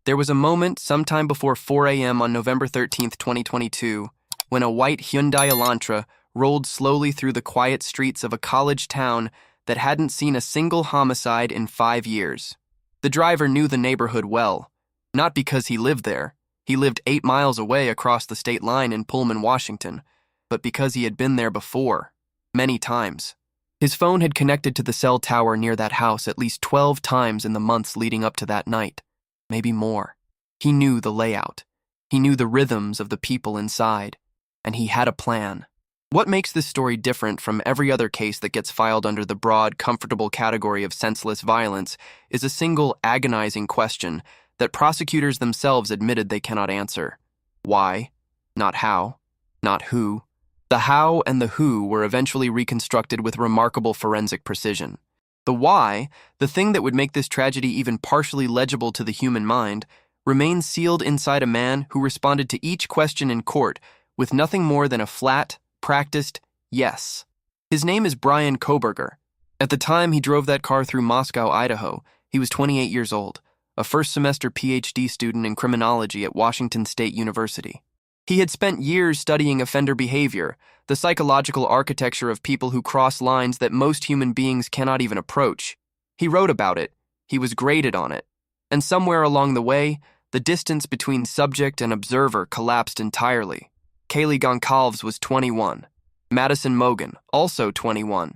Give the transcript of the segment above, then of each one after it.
There was a moment sometime before 4 a.m. on November 13th, 2022, when a white Hyundai Elantra rolled slowly through the quiet streets of a college town that hadn't seen a single homicide in 5 years. The driver knew the neighborhood well, not because he lived there. He lived 8 miles away across the state line in Pullman, Washington, but because he had been there before, many times. His phone had connected to the cell tower near that house at least 12 times in the months leading up to that night, maybe more. He knew the layout. He knew the rhythms of the people inside, and he had a plan. What makes this story different from every other case that gets filed under the broad, comfortable category of senseless violence is a single agonizing question that prosecutors themselves admitted they cannot answer. Why? Not how. Not who. The how and the who were eventually reconstructed with remarkable forensic precision. The why, the thing that would make this tragedy even partially legible to the human mind, remains sealed inside a man who responded to each question in court with nothing more than a flat, practiced yes. His name is Bryan Kohberger. At the time he drove that car through Moscow, Idaho, he was 28 years old, a first-semester PhD student in criminology at Washington State University. He had spent years studying offender behavior, the psychological architecture of people who cross lines that most human beings cannot even approach. He wrote about it. He was graded on it. And somewhere along the way, the distance between subject and observer collapsed entirely. Kaylee Goncalves was 21. Madison Mogen, also 21.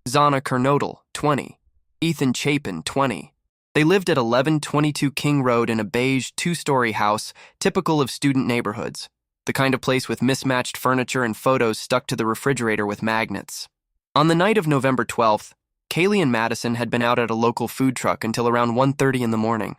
Zana Kernodle, 20. Ethan Chapin, 20. They lived at 1122 King Road in a beige, 2-story house typical of student neighborhoods, the kind of place with mismatched furniture and photos stuck to the refrigerator with magnets. On the night of November 12th, Kaylee and Madison had been out at a local food truck until around 1:30 in the morning.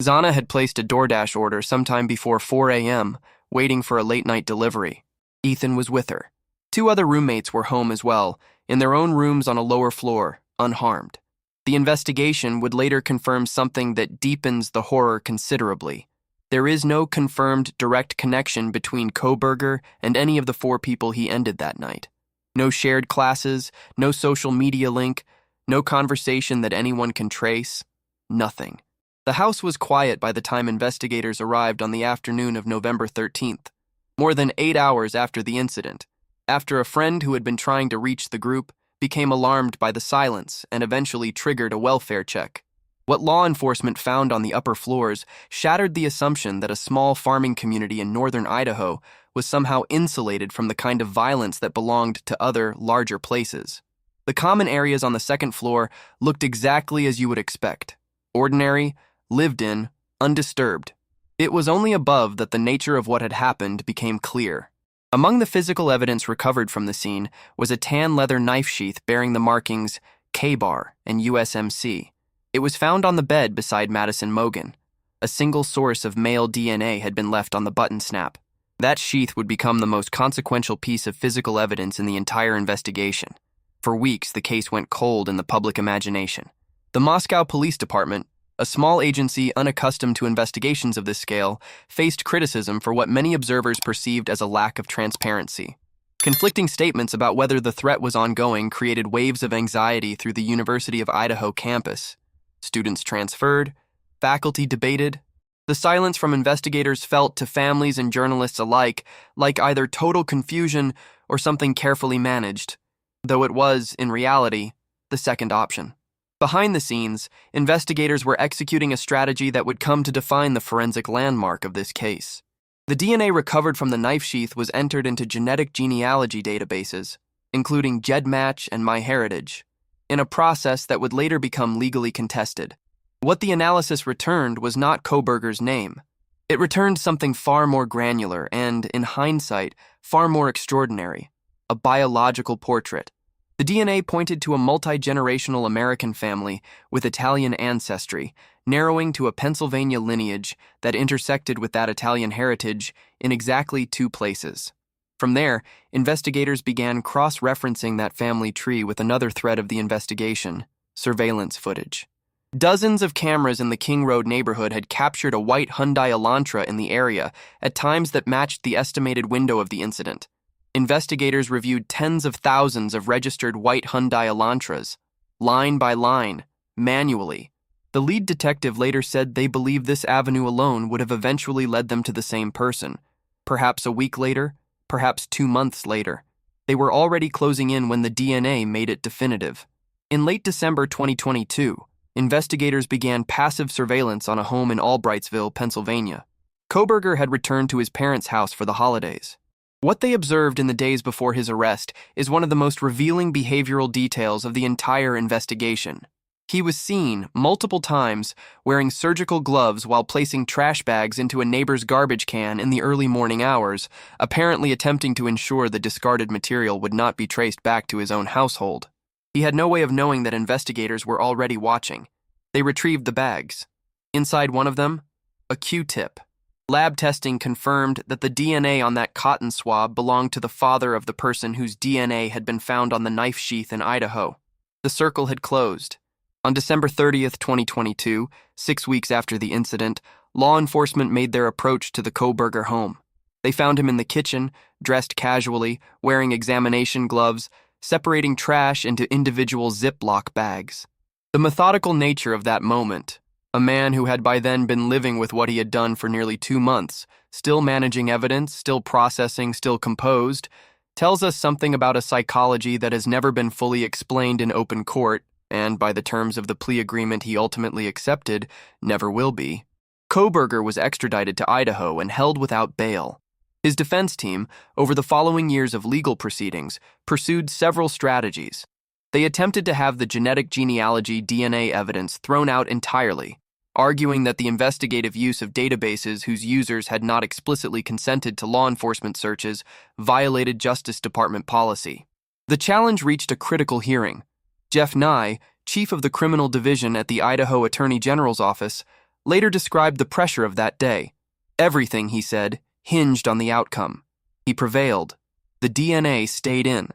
Zana had placed a DoorDash order sometime before 4 a.m., waiting for a late-night delivery. Ethan was with her. 2 other roommates were home as well, in their own rooms on a lower floor, unharmed. The investigation would later confirm something that deepens the horror considerably. There is no confirmed direct connection between Kohberger and any of the 4 people he ended that night. No shared classes, no social media link, no conversation that anyone can trace. Nothing. The house was quiet by the time investigators arrived on the afternoon of November 13th, more than 8 hours after the incident, after a friend who had been trying to reach the group became alarmed by the silence and eventually triggered a welfare check. What law enforcement found on the upper floors shattered the assumption that a small farming community in northern Idaho was somehow insulated from the kind of violence that belonged to other, larger places. The common areas on the second floor looked exactly as you would expect. Ordinary, lived in, undisturbed. It was only above that the nature of what had happened became clear. Among the physical evidence recovered from the scene was a tan leather knife sheath bearing the markings K-Bar and USMC. It was found on the bed beside Madison Mogen. A single source of male DNA had been left on the button snap. That sheath would become the most consequential piece of physical evidence in the entire investigation. For weeks, the case went cold in the public imagination. The Moscow Police Department, a small agency unaccustomed to investigations of this scale, faced criticism for what many observers perceived as a lack of transparency. Conflicting statements about whether the threat was ongoing created waves of anxiety through the University of Idaho campus. Students transferred, faculty debated. The silence from investigators felt to families and journalists alike like either total confusion or something carefully managed, though it was, in reality, the second option. Behind the scenes, investigators were executing a strategy that would come to define the forensic landmark of this case. The DNA recovered from the knife sheath was entered into genetic genealogy databases, including GEDmatch and MyHeritage, in a process that would later become legally contested. What the analysis returned was not Kohberger's name. It returned something far more granular and, in hindsight, far more extraordinary: a biological portrait. The DNA pointed to a multi-generational American family with Italian ancestry, narrowing to a Pennsylvania lineage that intersected with that Italian heritage in exactly 2 places. From there, investigators began cross-referencing that family tree with another thread of the investigation: surveillance footage. Dozens of cameras in the King Road neighborhood had captured a white Hyundai Elantra in the area at times that matched the estimated window of the incident. Investigators reviewed tens of thousands of registered white Hyundai Elantras, line by line, manually. The lead detective later said they believed this avenue alone would have eventually led them to the same person. Perhaps a week later, perhaps 2 months later. They were already closing in when the DNA made it definitive. In late December 2022, investigators began passive surveillance on a home in Albrightsville, Pennsylvania. Kohberger had returned to his parents' house for the holidays. What they observed in the days before his arrest is one of the most revealing behavioral details of the entire investigation. He was seen multiple times wearing surgical gloves while placing trash bags into a neighbor's garbage can in the early morning hours, apparently attempting to ensure the discarded material would not be traced back to his own household. He had no way of knowing that investigators were already watching. They retrieved the bags. Inside one of them, a Q-tip. Lab testing confirmed that the DNA on that cotton swab belonged to the father of the person whose DNA had been found on the knife sheath in Idaho. The circle had closed. On December 30th, 2022, 6 weeks after the incident, law enforcement made their approach to the Kohberger home. They found him in the kitchen, dressed casually, wearing examination gloves, separating trash into individual Ziploc bags. The methodical nature of that moment, a man who had by then been living with what he had done for nearly 2 months, still managing evidence, still processing, still composed, tells us something about a psychology that has never been fully explained in open court, and by the terms of the plea agreement he ultimately accepted, never will be. Kohberger was extradited to Idaho and held without bail. His defense team, over the following years of legal proceedings, pursued several strategies. They attempted to have the genetic genealogy DNA evidence thrown out entirely, arguing that the investigative use of databases whose users had not explicitly consented to law enforcement searches violated Justice Department policy. The challenge reached a critical hearing. Jeff Nye, chief of the criminal division at the Idaho Attorney General's office, later described the pressure of that day. Everything, he said, hinged on the outcome. He prevailed. The DNA stayed in.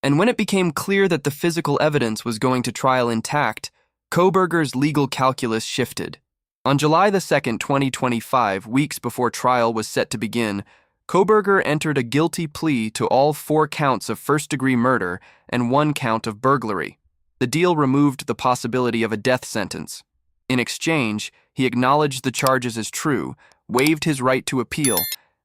And when it became clear that the physical evidence was going to trial intact, Kohberger's legal calculus shifted. On July 2nd, 2025, weeks before trial was set to begin, Kohberger entered a guilty plea to all 4 counts of first-degree murder and 1 count of burglary. The deal removed the possibility of a death sentence. In exchange, he acknowledged the charges as true, waived his right to appeal,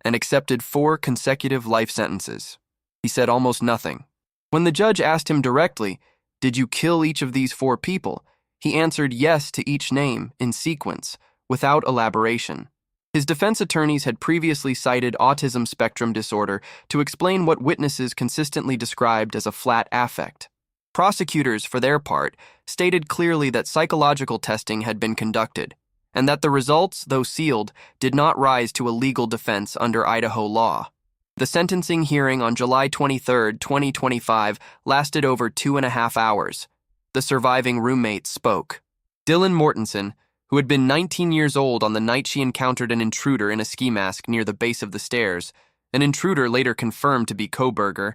and accepted 4 consecutive life sentences. He said almost nothing. When the judge asked him directly, "Did you kill each of these 4 people?" he answered yes to each name in sequence, without elaboration. His defense attorneys had previously cited autism spectrum disorder to explain what witnesses consistently described as a flat affect. Prosecutors, for their part, stated clearly that psychological testing had been conducted, and that the results, though sealed, did not rise to a legal defense under Idaho law. The sentencing hearing on July 23, 2025, lasted over 2.5 hours. The surviving roommate spoke. Dylan Mortensen, who had been 19 years old on the night she encountered an intruder in a ski mask near the base of the stairs, an intruder later confirmed to be Kohberger,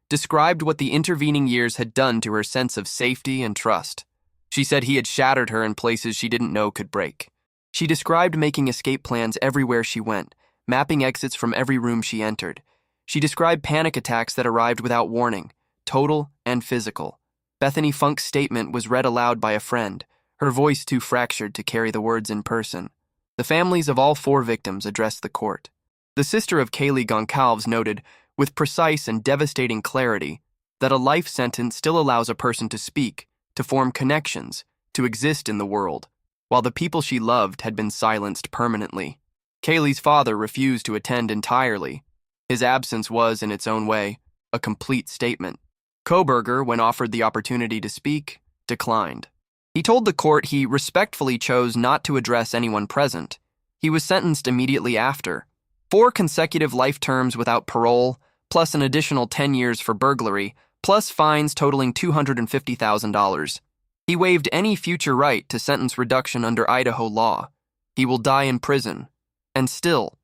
described what the intervening years had done to her sense of safety and trust. She said he had shattered her in places she didn't know could break. She described making escape plans everywhere she went, mapping exits from every room she entered. She described panic attacks that arrived without warning, total and physical. Bethany Funk's statement was read aloud by a friend, her voice too fractured to carry the words in person. The families of all 4 victims addressed the court. The sister of Kaylee Goncalves noted, with precise and devastating clarity, that a life sentence still allows a person to speak, to form connections, to exist in the world, while the people she loved had been silenced permanently. Kaylee's father refused to attend entirely. His absence was, in its own way, a complete statement. Kohberger, when offered the opportunity to speak, declined. He told the court he respectfully chose not to address anyone present. He was sentenced immediately after. 4 consecutive life terms without parole, plus an additional 10 years for burglary, plus fines totaling $250,000. He waived any future right to sentence reduction under Idaho law. He will die in prison. And still,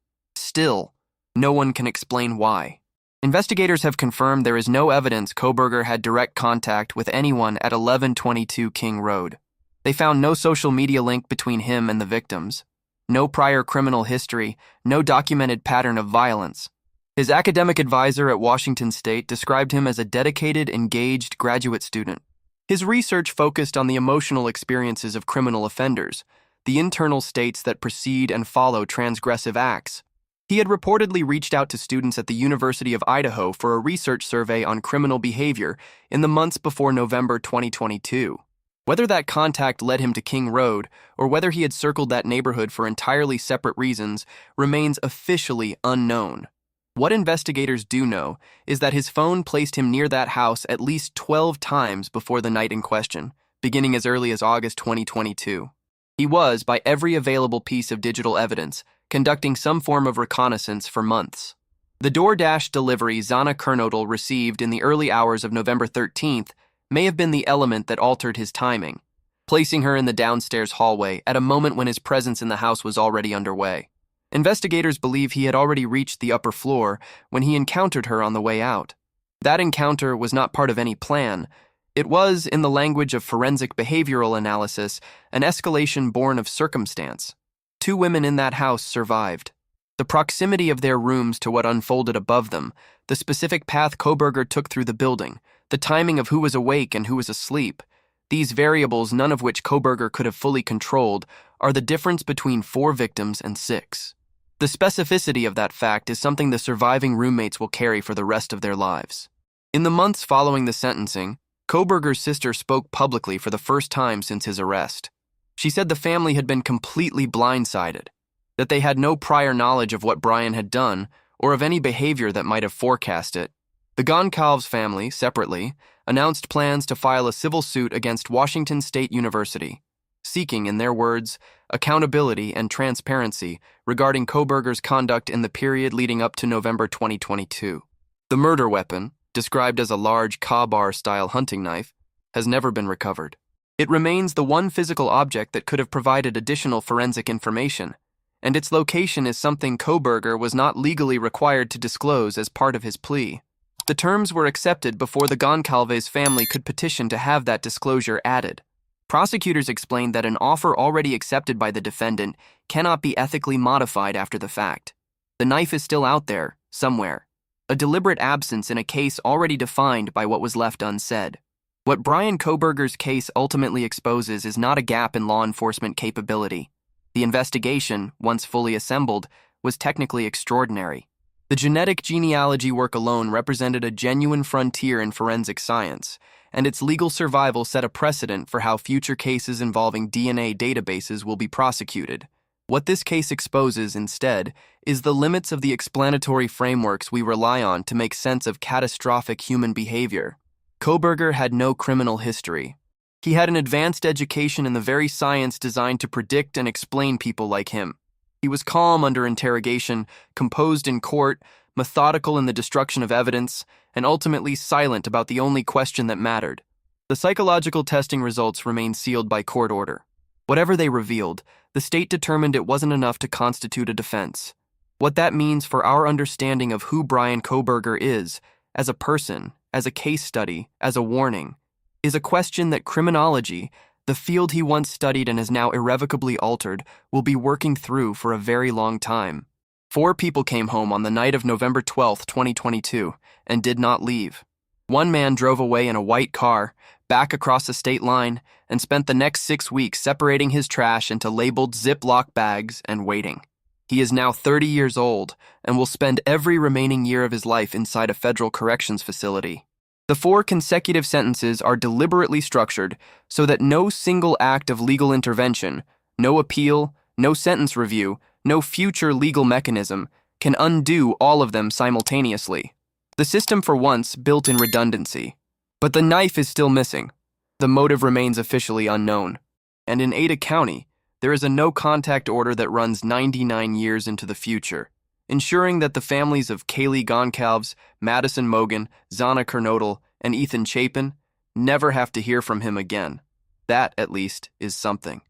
no one can explain why. Investigators have confirmed there is no evidence Kohberger had direct contact with anyone at 1122 King Road. They found no social media link between him and the victims. No prior criminal history, no documented pattern of violence. His academic advisor at Washington State described him as a dedicated, engaged graduate student. His research focused on the emotional experiences of criminal offenders, the internal states that precede and follow transgressive acts. He had reportedly reached out to students at the University of Idaho for a research survey on criminal behavior in the months before November 2022. Whether that contact led him to King Road or whether he had circled that neighborhood for entirely separate reasons remains officially unknown. What investigators do know is that his phone placed him near that house at least 12 times before the night in question, beginning as early as August 2022. He was, by every available piece of digital evidence, conducting some form of reconnaissance for months. The DoorDash delivery Zana Kernodle received in the early hours of November 13th may have been the element that altered his timing, placing her in the downstairs hallway at a moment when his presence in the house was already underway. Investigators believe he had already reached the upper floor when he encountered her on the way out. That encounter was not part of any plan. It was, in the language of forensic behavioral analysis, an escalation born of circumstance. 2 women in that house survived. The proximity of their rooms to what unfolded above them, the specific path Kohberger took through the building, the timing of who was awake and who was asleep, these variables, none of which Kohberger could have fully controlled, are the difference between 4 victims and 6. The specificity of that fact is something the surviving roommates will carry for the rest of their lives. In the months following the sentencing, Kohberger's sister spoke publicly for the first time since his arrest. She said the family had been completely blindsided, that they had no prior knowledge of what Bryan had done or of any behavior that might have forecast it. The Goncalves family, separately, announced plans to file a civil suit against Washington State University, seeking, in their words, accountability and transparency regarding Kohberger's conduct in the period leading up to November 2022. The murder weapon, described as a large Ka-bar-style hunting knife, has never been recovered. It remains the one physical object that could have provided additional forensic information, and its location is something Kohberger was not legally required to disclose as part of his plea. The terms were accepted before the Goncalves family could petition to have that disclosure added. Prosecutors explained that an offer already accepted by the defendant cannot be ethically modified after the fact. The knife is still out there, somewhere. A deliberate absence in a case already defined by what was left unsaid. What Bryan Kohberger's case ultimately exposes is not a gap in law enforcement capability. The investigation, once fully assembled, was technically extraordinary. The genetic genealogy work alone represented a genuine frontier in forensic science, and its legal survival set a precedent for how future cases involving DNA databases will be prosecuted. What this case exposes, instead, is the limits of the explanatory frameworks we rely on to make sense of catastrophic human behavior. Kohberger had no criminal history. He had an advanced education in the very science designed to predict and explain people like him. He was calm under interrogation, composed in court, methodical in the destruction of evidence, and ultimately silent about the only question that mattered. The psychological testing results remained sealed by court order. Whatever they revealed, the state determined it wasn't enough to constitute a defense. What that means for our understanding of who Bryan Kohberger is, as a person, as a case study, as a warning, is a question that criminology, the field he once studied and has now irrevocably altered, will be working through for a very long time. 4 people came home on the night of November 12, 2022, and did not leave. 1 man drove away in a white car, back across the state line, and spent the next 6 weeks separating his trash into labeled Ziploc bags and waiting. He is now 30 years old and will spend every remaining year of his life inside a federal corrections facility. The 4 consecutive sentences are deliberately structured so that no single act of legal intervention, no appeal, no sentence review, no future legal mechanism can undo all of them simultaneously. The system for once built in redundancy. But the knife is still missing. The motive remains officially unknown. And in Ada County, there is a no-contact order that runs 99 years into the future, ensuring that the families of Kaylee Goncalves, Madison Mogan, Zana Kernodle, and Ethan Chapin never have to hear from him again. That, at least, is something.